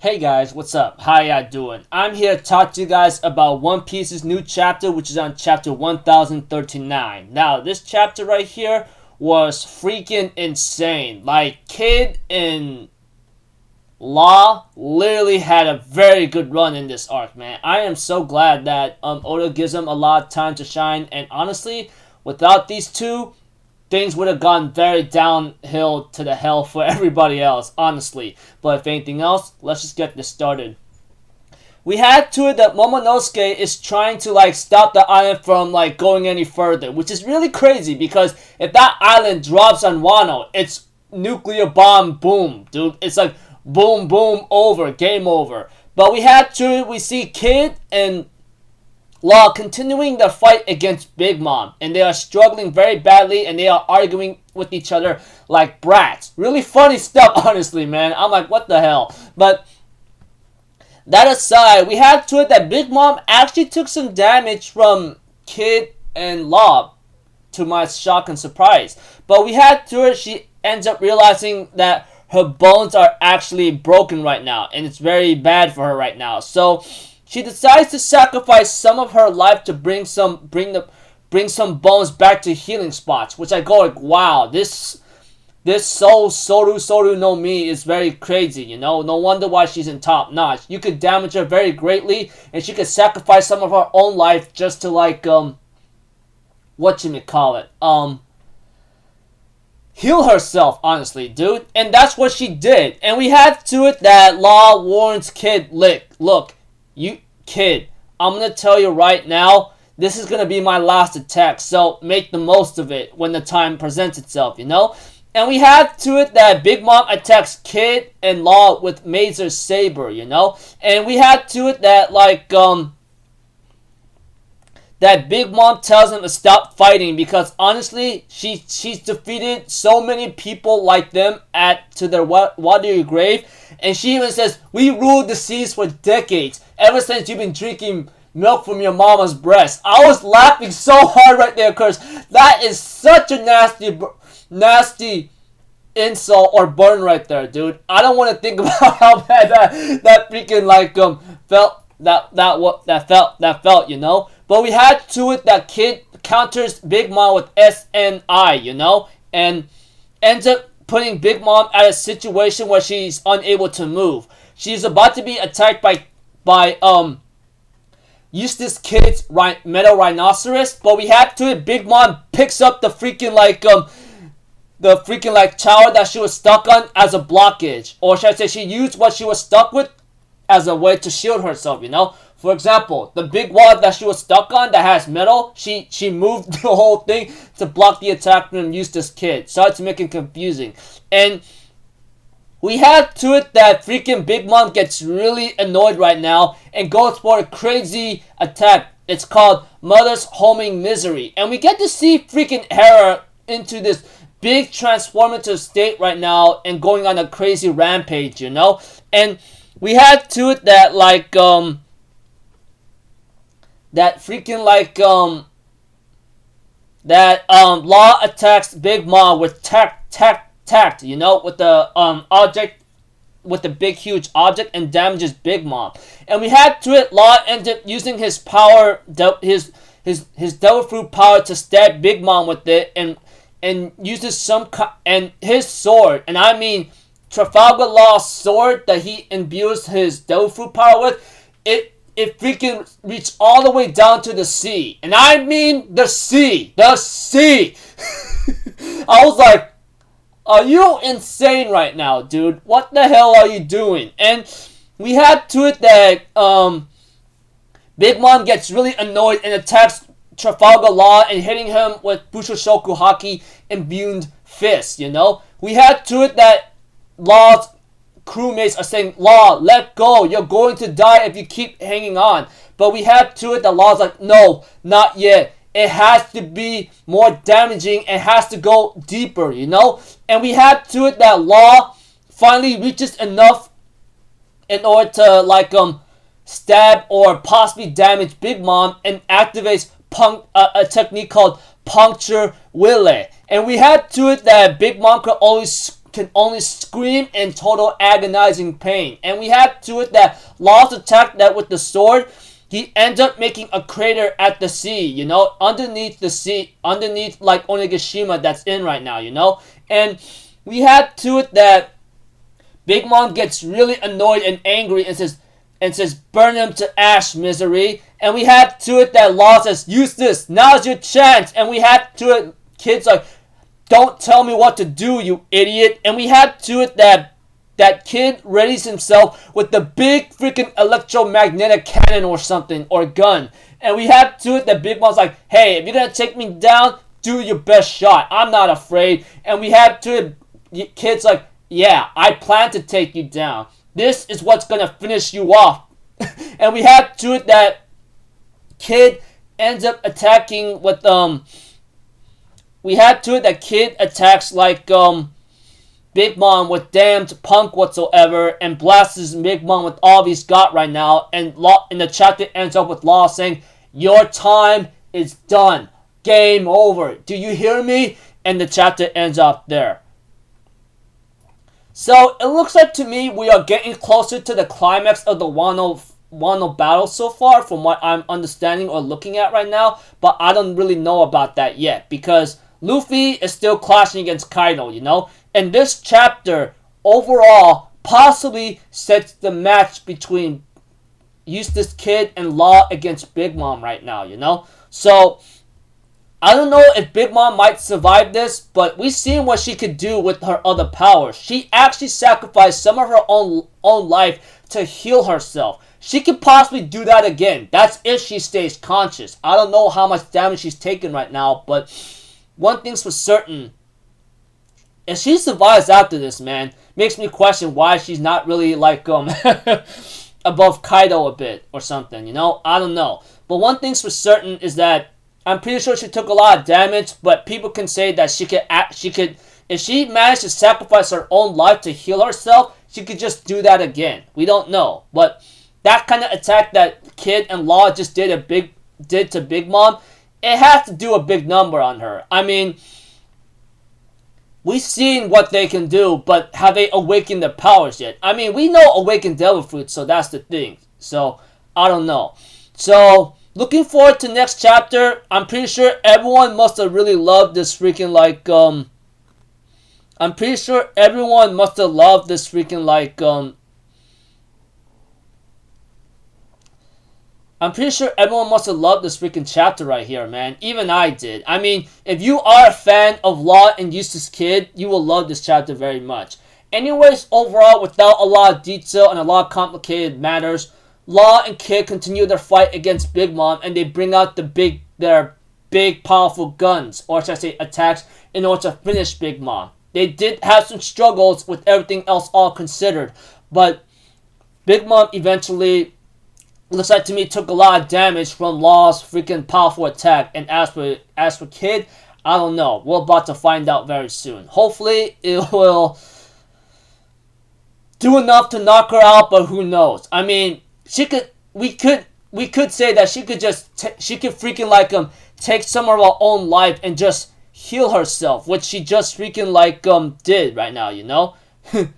Hey guys, what's up? How ya doing? I'm here to talk to you guys about One Piece's new chapter, which is on chapter 1039. Now, this chapter right here was freaking insane. Like, Kid and Law literally had a very good run in this arc, man. I am so glad that Oda gives them a lot of time to shine, and honestly, without these two, things would have gone very downhill to the hell for everybody else, honestly. But if anything else, let's just get this started. We had to it that Momonosuke is trying to stop the island from going any further, which is really crazy because if that island drops on Wano, it's nuclear bomb boom, dude. It's like boom boom over, game over. But we see Kid and Law continuing the fight against Big Mom, and they are struggling very badly, and they are arguing with each other like brats. Really funny stuff, honestly, man. I'm like, what the hell? But that aside, we had to it that Big Mom actually took some damage from Kid and Law, to my shock and surprise. But we had to it, she ends up realizing that her bones are actually broken right now, and it's very bad for her right now. So she decides to sacrifice some of her life to bring some bones back to healing spots, which I go like, wow, this Soru no Mi is very crazy, you know? No wonder why she's in top notch. You could damage her very greatly, and she could sacrifice some of her own life just to heal herself, honestly, dude. And that's what she did. And we have to it that Law warns Kid, look, you Kid, I'm gonna tell you right now, this is gonna be my last attack, so make the most of it when the time presents itself, you know? And we have to it that Big Mom attacks Kid and Law with Mazer's saber, you know? And we have to it that that Big Mom tells him to stop fighting because honestly, she's defeated so many people like them to their watery grave, and she even says, we ruled the seas for decades, ever since you've been drinking milk from your mama's breast. I was laughing so hard right there because that is such a nasty insult or burn right there, dude. I don't want to think about how bad that freaking felt, you know? But we had to it that Kid counters Big Mom with SNI, you know? And ends up putting Big Mom at a situation where she's unable to move. She's about to be attacked by Eustace Kid's metal rhinoceros, but we had to it Big Mom picks up the freaking tower that she was stuck on as a blockage. Or should I say she used what she was stuck with as a way to shield herself, you know? For example, the big wall that she was stuck on that has metal, she moved the whole thing to block the attack from Eustace Kid. Sorry to make it confusing. And we had to it that freaking Big Mom gets really annoyed right now and goes for a crazy attack. It's called Mother's Homing Misery. And we get to see freaking Hera into this big transformative state right now and going on a crazy rampage, you know? And we had to it that Law attacks Big Mom with tact, you know, with the object, with the big huge object, and damages Big Mom. And we had to it Law ended up using his power, his devil fruit power to stab Big Mom with it, and uses and his sword, and I mean Trafalgar Law's sword that he imbues his devil fruit power with, it freaking reached all the way down to the sea. And I mean the sea. The sea. I was like, are you insane right now, dude? What the hell are you doing? And we had to it that Big Mom gets really annoyed and attacks Trafalgar Law and hitting him with Bushoshoku Haki imbued fists, you know? We had to it that Law's crewmates are saying, Law, let go. You're going to die if you keep hanging on. But we have to it that Law's like, no, not yet. It has to be more damaging and has to go deeper, you know? And we have to it that Law finally reaches enough in order to stab or possibly damage Big Mom and activates a technique called puncture wille. And we had to it that Big Mom could only can only scream in total agonizing pain. And we have to it that Law's attack that with the sword, he ends up making a crater at the sea, you know, underneath the sea, underneath like Onigashima that's in right now, you know. And we have to it that Big Mom gets really annoyed and angry and says, burn him to ash, misery. And we have to it that Law says, use this, now's your chance. And we have to it, kids like, don't tell me what to do, you idiot. And we have to it that kid readies himself with the big freaking electromagnetic cannon or something, or gun. And we have to it that Big Mom's like, hey, if you're gonna take me down, do your best shot. I'm not afraid. And we have to it, kids like, yeah, I plan to take you down. This is what's gonna finish you off. And we have to it that kid ends up attacking with we have to it that kid attacks like Big Mom with damned punk whatsoever and blasts Big Mom with all he's got right now. And the chapter ends up with Law saying, your time is done. Game over. Do you hear me? And the chapter ends up there. So it looks like to me we are getting closer to the climax of the Wano battle so far from what I'm understanding or looking at right now. But I don't really know about that yet because Luffy is still clashing against Kaido, you know? And this chapter, overall, possibly sets the match between Eustace Kid and Law against Big Mom right now, you know? So, I don't know if Big Mom might survive this, but we've seen what she could do with her other powers. She actually sacrificed some of her own life to heal herself. She could possibly do that again. That's if she stays conscious. I don't know how much damage she's taking right now, but one thing's for certain. If she survives after this, man, makes me question why she's not really like above Kaido a bit or something, you know? I don't know. But one thing's for certain is that I'm pretty sure she took a lot of damage, but people can say that she could if she managed to sacrifice her own life to heal herself, she could just do that again. We don't know. But that kind of attack that Kid and Law just did to Big Mom, it has to do a big number on her. I mean, we've seen what they can do, but have they awakened their powers yet? I mean, we know awakened devil fruit, so that's the thing. So, I don't know. So, looking forward to next chapter. I'm pretty sure everyone must have really loved this freaking like I'm pretty sure everyone must have loved this freaking like I'm pretty sure everyone must have loved this freaking chapter right here, man. Even I did. I mean, if you are a fan of Law and Eustace Kid, you will love this chapter very much. Anyways, overall, without a lot of detail and a lot of complicated matters, Law and Kid continue their fight against Big Mom, and they bring out their big, powerful guns, or should I say attacks, in order to finish Big Mom. They did have some struggles with everything else all considered, but Big Mom eventually, looks like to me, took a lot of damage from Law's freaking powerful attack. And as for Kid, I don't know. We're about to find out very soon. Hopefully, it will do enough to knock her out, but who knows? I mean, we could say that she could freaking like take some of her own life and just heal herself, which she just freaking like did right now, you know? I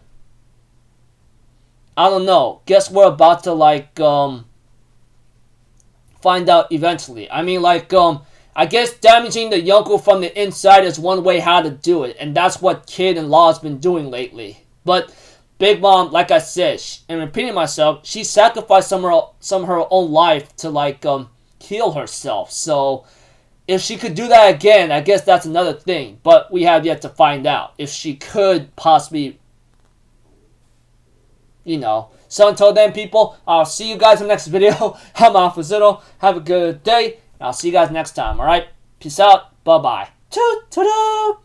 don't know. Guess we're about to like find out eventually. I mean, like I guess damaging the Yonko from the inside is one way how to do it, and that's what Kid and Law's been doing lately. But Big Mom, like I said, and repeating myself, she sacrificed some of her own life to like heal herself. So if she could do that again, I guess that's another thing. But we have yet to find out if she could possibly, you know. So until then, people, I'll see you guys in the next video. I'm Alphazito. Have a good day. And I'll see you guys next time, alright? Peace out. Bye-bye. Toot-toot-toot.